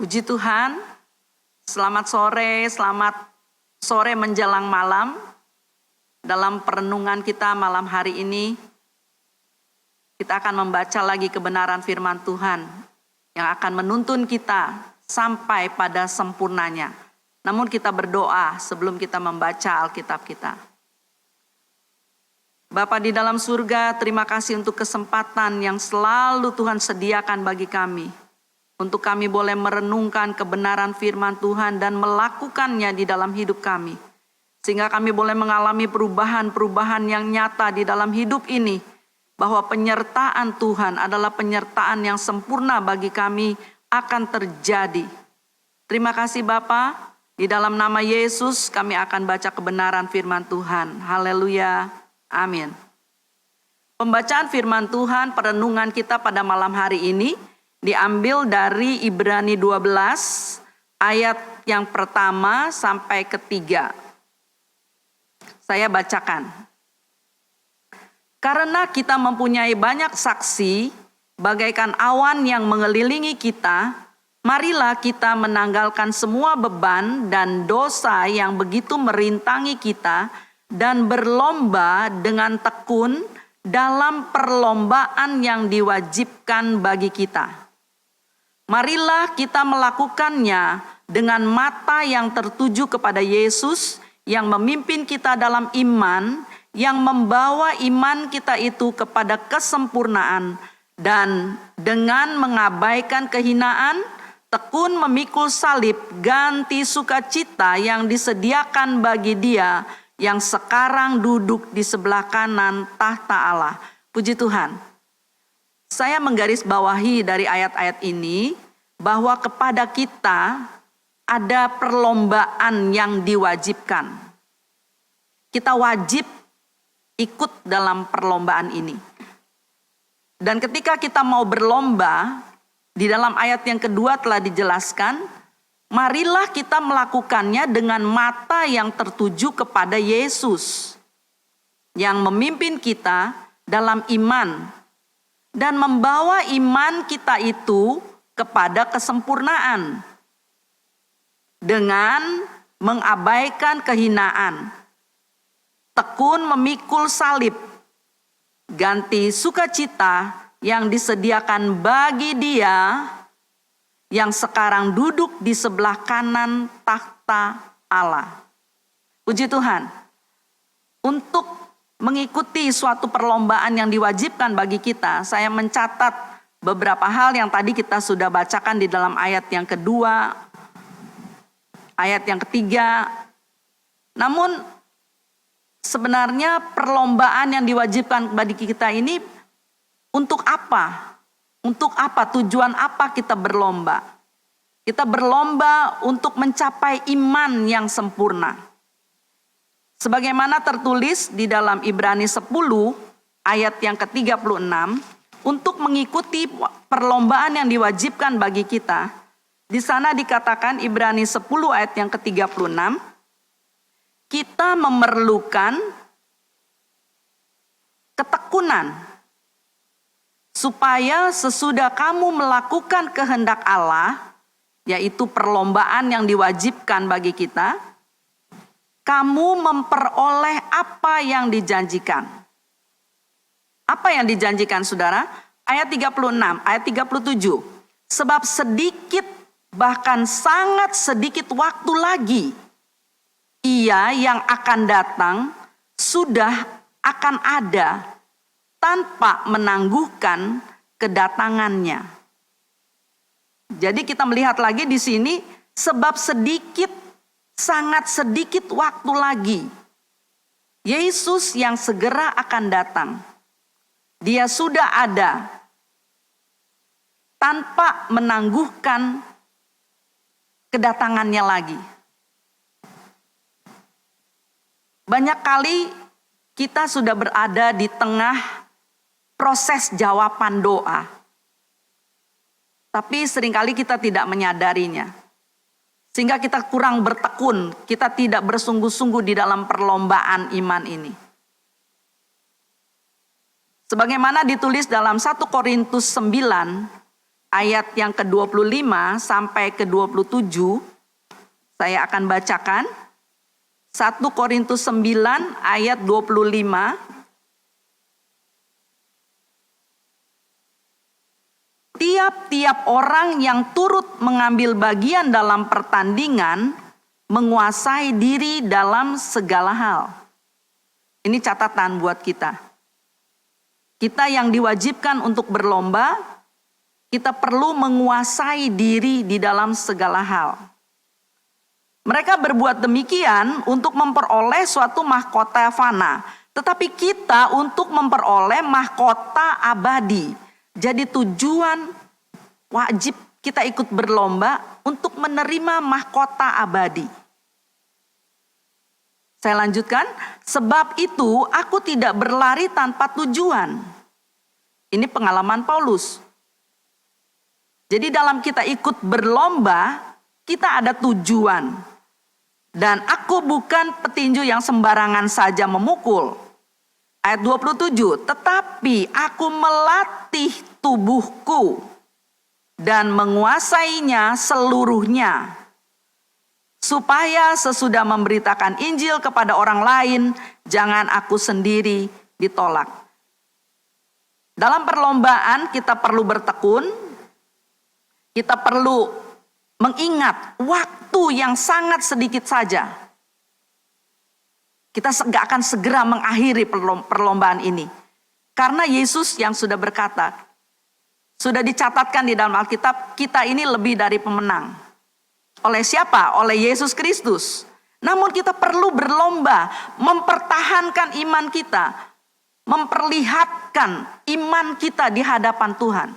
Puji Tuhan, selamat sore menjelang malam. Dalam perenungan kita malam hari ini, kita akan membaca lagi kebenaran firman Tuhan yang akan menuntun kita sampai pada sempurnanya. Namun kita berdoa sebelum kita membaca Alkitab kita. Bapa di dalam surga, terima kasih untuk kesempatan yang selalu Tuhan sediakan bagi kami. Untuk kami boleh merenungkan kebenaran firman Tuhan dan melakukannya di dalam hidup kami. Sehingga kami boleh mengalami perubahan-perubahan yang nyata di dalam hidup ini. Bahwa penyertaan Tuhan adalah penyertaan yang sempurna bagi kami akan terjadi. Terima kasih Bapa. Di dalam nama Yesus kami akan baca kebenaran firman Tuhan. Haleluya. Amin. Pembacaan firman Tuhan perenungan kita pada malam hari ini diambil dari Ibrani 12 ayat yang pertama sampai ketiga. Saya bacakan. Karena kita mempunyai banyak saksi bagaikan awan yang mengelilingi kita, marilah kita menanggalkan semua beban dan dosa yang begitu merintangi kita dan berlomba dengan tekun dalam perlombaan yang diwajibkan bagi kita. Marilah kita melakukannya dengan mata yang tertuju kepada Yesus yang memimpin kita dalam iman, yang membawa iman kita itu kepada kesempurnaan, dan dengan mengabaikan kehinaan, tekun memikul salib, ganti sukacita yang disediakan bagi Dia yang sekarang duduk di sebelah kanan tahta Allah. Puji Tuhan. Saya menggarisbawahi dari ayat-ayat ini bahwa kepada kita ada perlombaan yang diwajibkan. Kita wajib ikut dalam perlombaan ini. Dan ketika kita mau berlomba, di dalam ayat yang kedua telah dijelaskan, marilah kita melakukannya dengan mata yang tertuju kepada Yesus yang memimpin kita dalam iman dan membawa iman kita itu kepada kesempurnaan dengan mengabaikan kehinaan, tekun memikul salib, ganti sukacita yang disediakan bagi Dia yang sekarang duduk di sebelah kanan tahta Allah. Puji Tuhan. Untuk mengikuti suatu perlombaan yang diwajibkan bagi kita, saya mencatat beberapa hal yang tadi kita sudah bacakan di dalam ayat yang kedua, ayat yang ketiga. Namun sebenarnya perlombaan yang diwajibkan bagi kita ini untuk apa? Untuk apa? Tujuan apa kita berlomba? Kita berlomba untuk mencapai iman yang sempurna. Sebagaimana tertulis di dalam Ibrani 10 ayat yang ke-36, untuk mengikuti perlombaan yang diwajibkan bagi kita, di sana dikatakan Ibrani 10 ayat yang ke-36, kita memerlukan ketekunan supaya sesudah kamu melakukan kehendak Allah, yaitu perlombaan yang diwajibkan bagi kita, kamu memperoleh apa yang dijanjikan. Apa yang dijanjikan saudara? Ayat 36, ayat 37. Sebab sedikit, bahkan sangat sedikit waktu lagi, Ia yang akan datang sudah akan ada tanpa menangguhkan kedatangannya. Jadi kita melihat lagi di sini, sebab sedikit, sangat sedikit waktu lagi, Yesus yang segera akan datang. Dia sudah ada tanpa menangguhkan kedatangannya lagi. Banyak kali kita sudah berada di tengah proses jawaban doa, tapi seringkali kita tidak menyadarinya. Sehingga kita kurang bertekun, kita tidak bersungguh-sungguh di dalam perlombaan iman ini. Sebagaimana ditulis dalam 1 Korintus 9 ayat yang ke-25 sampai ke-27. Saya akan bacakan. 1 Korintus 9 ayat 25. Tiap-tiap orang yang turut mengambil bagian dalam pertandingan menguasai diri dalam segala hal. Ini catatan buat kita. Kita yang diwajibkan untuk berlomba, kita perlu menguasai diri di dalam segala hal. Mereka berbuat demikian untuk memperoleh suatu mahkota fana, tetapi kita untuk memperoleh mahkota abadi. Jadi tujuan wajib kita ikut berlomba untuk menerima mahkota abadi. Saya lanjutkan, sebab itu aku tidak berlari tanpa tujuan. Ini pengalaman Paulus. Jadi dalam kita ikut berlomba, kita ada tujuan. Dan aku bukan petinju yang sembarangan saja memukul. Ayat 27, tetapi aku melatih tubuhku dan menguasainya seluruhnya, supaya sesudah memberitakan Injil kepada orang lain, jangan aku sendiri ditolak. Dalam perlombaan kita perlu bertekun, kita perlu mengingat waktu yang sangat sedikit saja. Kita gak akan segera mengakhiri perlombaan ini. Karena Yesus yang sudah berkata, sudah dicatatkan di dalam Alkitab, kita ini lebih dari pemenang. Oleh siapa? Oleh Yesus Kristus. Namun kita perlu berlomba, mempertahankan iman kita, memperlihatkan iman kita di hadapan Tuhan.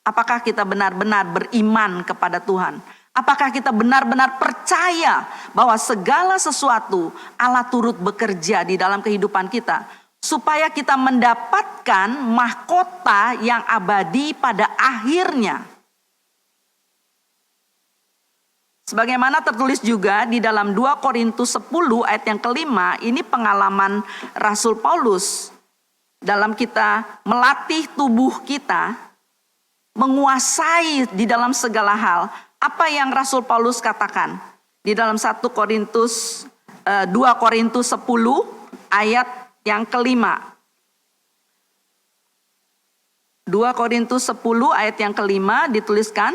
Apakah kita benar-benar beriman kepada Tuhan? Apakah kita benar-benar percaya bahwa segala sesuatu Allah turut bekerja di dalam kehidupan kita, supaya kita mendapatkan mahkota yang abadi pada akhirnya? Sebagaimana tertulis juga di dalam 2 Korintus 10 ayat yang ke-5, ini pengalaman Rasul Paulus dalam kita melatih tubuh kita, menguasai di dalam segala hal. Apa yang Rasul Paulus katakan di dalam 2 Korintus 10 ayat yang ke-5. 2 Korintus 10 ayat yang ke-5 dituliskan,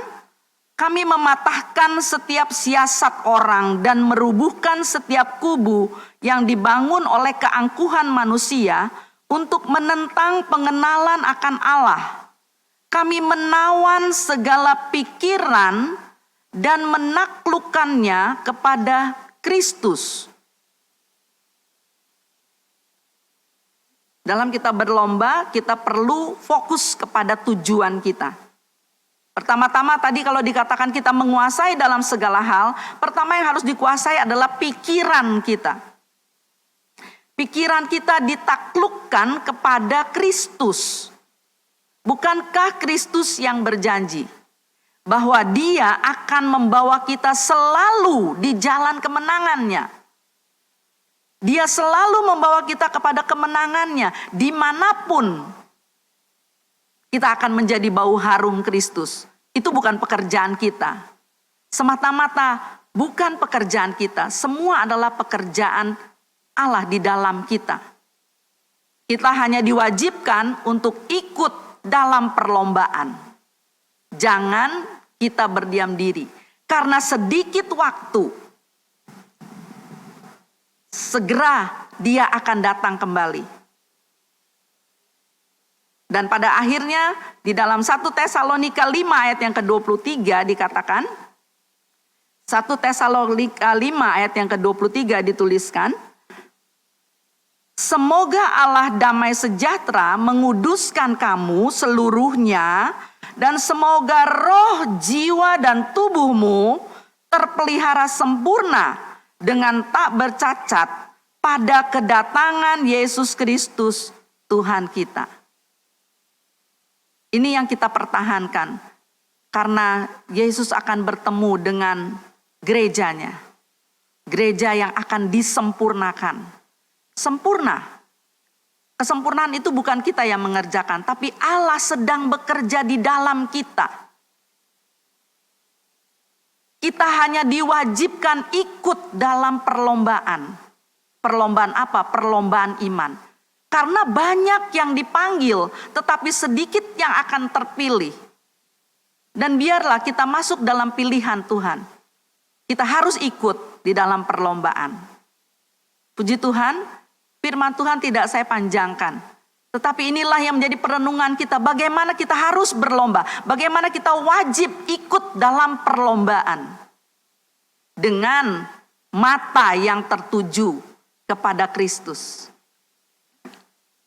kami mematahkan setiap siasat orang dan merubuhkan setiap kubu yang dibangun oleh keangkuhan manusia untuk menentang pengenalan akan Allah. Kami menawan segala pikiran dan menaklukkannya kepada Kristus. Dalam kita berlomba, kita perlu fokus kepada tujuan kita. Pertama-tama tadi kalau dikatakan kita menguasai dalam segala hal, pertama yang harus dikuasai adalah pikiran kita. Pikiran kita ditaklukkan kepada Kristus. Bukankah Kristus yang berjanji bahwa Dia akan membawa kita selalu di jalan kemenangannya? Dia selalu membawa kita kepada kemenangannya. Dimanapun kita akan menjadi bau harum Kristus. Itu bukan pekerjaan kita. Semata-mata bukan pekerjaan kita. Semua adalah pekerjaan Allah di dalam kita. Kita hanya diwajibkan untuk ikut dalam perlombaan. Jangan kita berdiam diri. Karena sedikit waktu, segera Dia akan datang kembali. Dan pada akhirnya di dalam 1 Tesalonika 5 ayat yang ke-23 dikatakan, 1 Tesalonika 5 ayat yang ke-23 dituliskan, semoga Allah damai sejahtera menguduskan kamu seluruhnya, dan semoga roh, jiwa, dan tubuhmu terpelihara sempurna dengan tak bercacat pada kedatangan Yesus Kristus Tuhan kita. Ini yang kita pertahankan, karena Yesus akan bertemu dengan gerejanya. Gereja yang akan disempurnakan. Sempurna. Kesempurnaan itu bukan kita yang mengerjakan, tapi Allah sedang bekerja di dalam kita. Kita hanya diwajibkan ikut dalam perlombaan. Perlombaan apa? Perlombaan iman. Karena banyak yang dipanggil, tetapi sedikit yang akan terpilih. Dan biarlah kita masuk dalam pilihan Tuhan. Kita harus ikut di dalam perlombaan. Puji Tuhan, firman Tuhan tidak saya panjangkan. Tetapi inilah yang menjadi perenungan kita. Bagaimana kita harus berlomba. Bagaimana kita wajib ikut dalam perlombaan. Dengan mata yang tertuju kepada Kristus.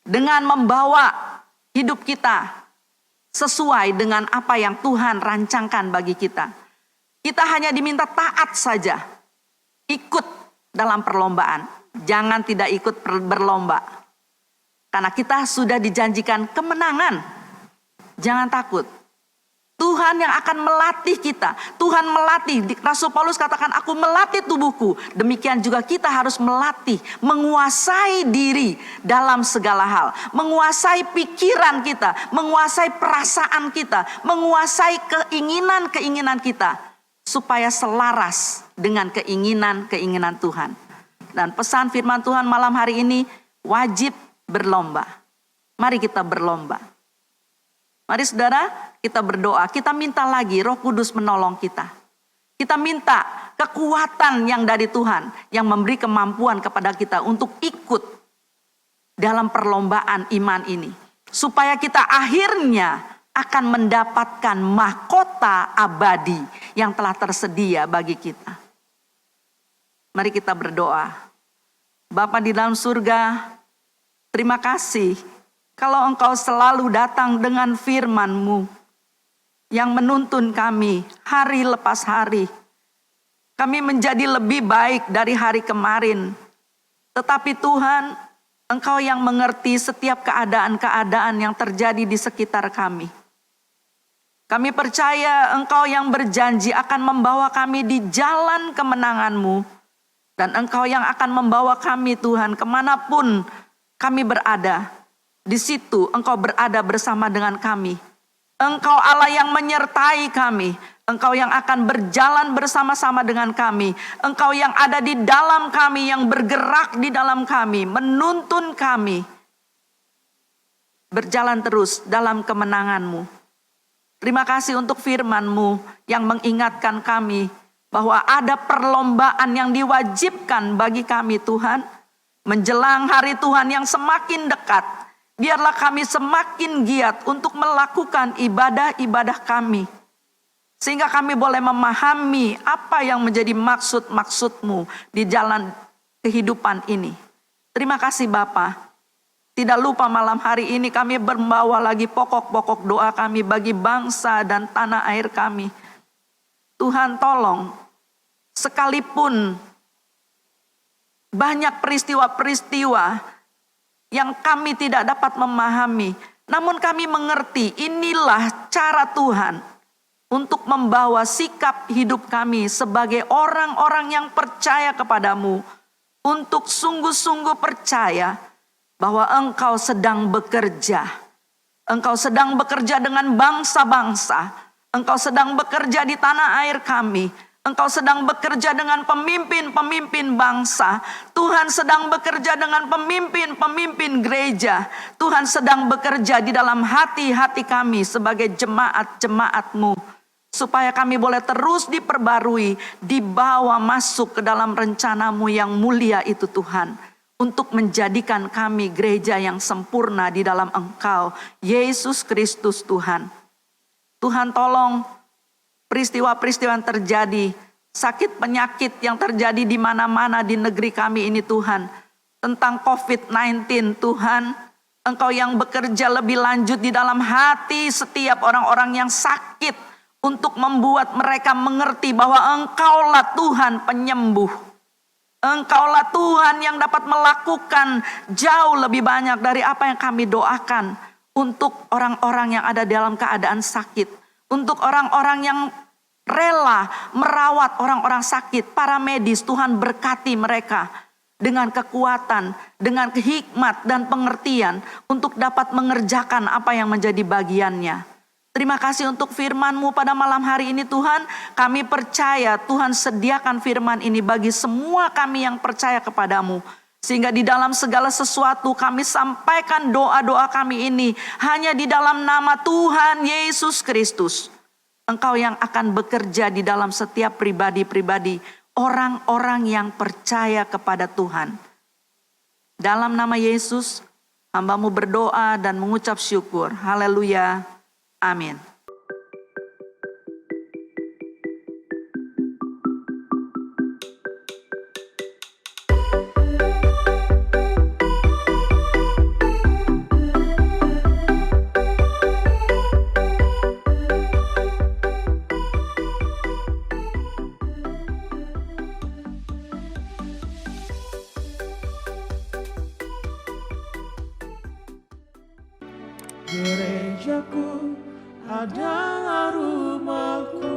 Dengan membawa hidup kita sesuai dengan apa yang Tuhan rancangkan bagi kita. Kita hanya diminta taat saja. Ikut dalam perlombaan. Jangan tidak ikut berlomba. Karena kita sudah dijanjikan kemenangan. Jangan takut. Tuhan yang akan melatih kita. Tuhan melatih. Rasul Paulus katakan, aku melatih tubuhku. Demikian juga kita harus melatih. Menguasai diri dalam segala hal. Menguasai pikiran kita. Menguasai perasaan kita. Menguasai keinginan-keinginan kita. Supaya selaras dengan keinginan-keinginan Tuhan. Dan pesan firman Tuhan malam hari ini, wajib berlomba. Mari kita berlomba. Mari saudara, kita berdoa. Kita minta lagi Roh Kudus menolong kita. Kita minta kekuatan yang dari Tuhan. Yang memberi kemampuan kepada kita untuk ikut dalam perlombaan iman ini. Supaya kita akhirnya akan mendapatkan mahkota abadi yang telah tersedia bagi kita. Mari kita berdoa. Bapa di dalam surga, terima kasih kalau Engkau selalu datang dengan firman-Mu yang menuntun kami hari lepas hari. Kami menjadi lebih baik dari hari kemarin. Tetapi Tuhan, Engkau yang mengerti setiap keadaan-keadaan yang terjadi di sekitar kami. Kami percaya Engkau yang berjanji akan membawa kami di jalan kemenangan-Mu. Dan Engkau yang akan membawa kami Tuhan kemanapun kami berada. Di situ Engkau berada bersama dengan kami. Engkau Allah yang menyertai kami. Engkau yang akan berjalan bersama-sama dengan kami. Engkau yang ada di dalam kami, yang bergerak di dalam kami, menuntun kami. Berjalan terus dalam kemenangan-Mu. Terima kasih untuk firman-Mu yang mengingatkan kami bahwa ada perlombaan yang diwajibkan bagi kami Tuhan. Menjelang hari Tuhan yang semakin dekat, biarlah kami semakin giat untuk melakukan ibadah-ibadah kami. Sehingga kami boleh memahami apa yang menjadi maksud-maksud-Mu di jalan kehidupan ini. Terima kasih Bapa. Tidak lupa malam hari ini kami membawa lagi pokok-pokok doa kami bagi bangsa dan tanah air kami. Tuhan tolong, sekalipun banyak peristiwa-peristiwa yang kami tidak dapat memahami, namun kami mengerti inilah cara Tuhan untuk membawa sikap hidup kami sebagai orang-orang yang percaya kepadamu, untuk sungguh-sungguh percaya bahwa Engkau sedang bekerja. Engkau sedang bekerja dengan bangsa-bangsa. Engkau sedang bekerja di tanah air kami. Engkau sedang bekerja dengan pemimpin-pemimpin bangsa. Tuhan sedang bekerja dengan pemimpin-pemimpin gereja. Tuhan sedang bekerja di dalam hati-hati kami sebagai jemaat-jemaat-Mu. Supaya kami boleh terus diperbarui, dibawa masuk ke dalam rencana-Mu yang mulia itu Tuhan. Untuk menjadikan kami gereja yang sempurna di dalam Engkau, Yesus Kristus Tuhan. Tuhan tolong peristiwa-peristiwa yang terjadi, sakit penyakit yang terjadi di mana-mana di negeri kami ini Tuhan. Tentang COVID-19 Tuhan, Engkau yang bekerja lebih lanjut di dalam hati setiap orang-orang yang sakit. Untuk membuat mereka mengerti bahwa Engkaulah Tuhan penyembuh. Engkaulah Tuhan yang dapat melakukan jauh lebih banyak dari apa yang kami doakan. Untuk orang-orang yang ada dalam keadaan sakit. Untuk orang-orang yang rela merawat orang-orang sakit. Para medis, Tuhan berkati mereka dengan kekuatan, dengan hikmat dan pengertian untuk dapat mengerjakan apa yang menjadi bagiannya. Terima kasih untuk firman-Mu pada malam hari ini Tuhan. Kami percaya Tuhan sediakan firman ini bagi semua kami yang percaya kepadamu. Sehingga di dalam segala sesuatu kami sampaikan doa-doa kami ini hanya di dalam nama Tuhan Yesus Kristus. Engkau yang akan bekerja di dalam setiap pribadi-pribadi, orang-orang yang percaya kepada Tuhan. Dalam nama Yesus, hamba-Mu berdoa dan mengucap syukur. Haleluya. Amin. Gerejaku adalah rumahku.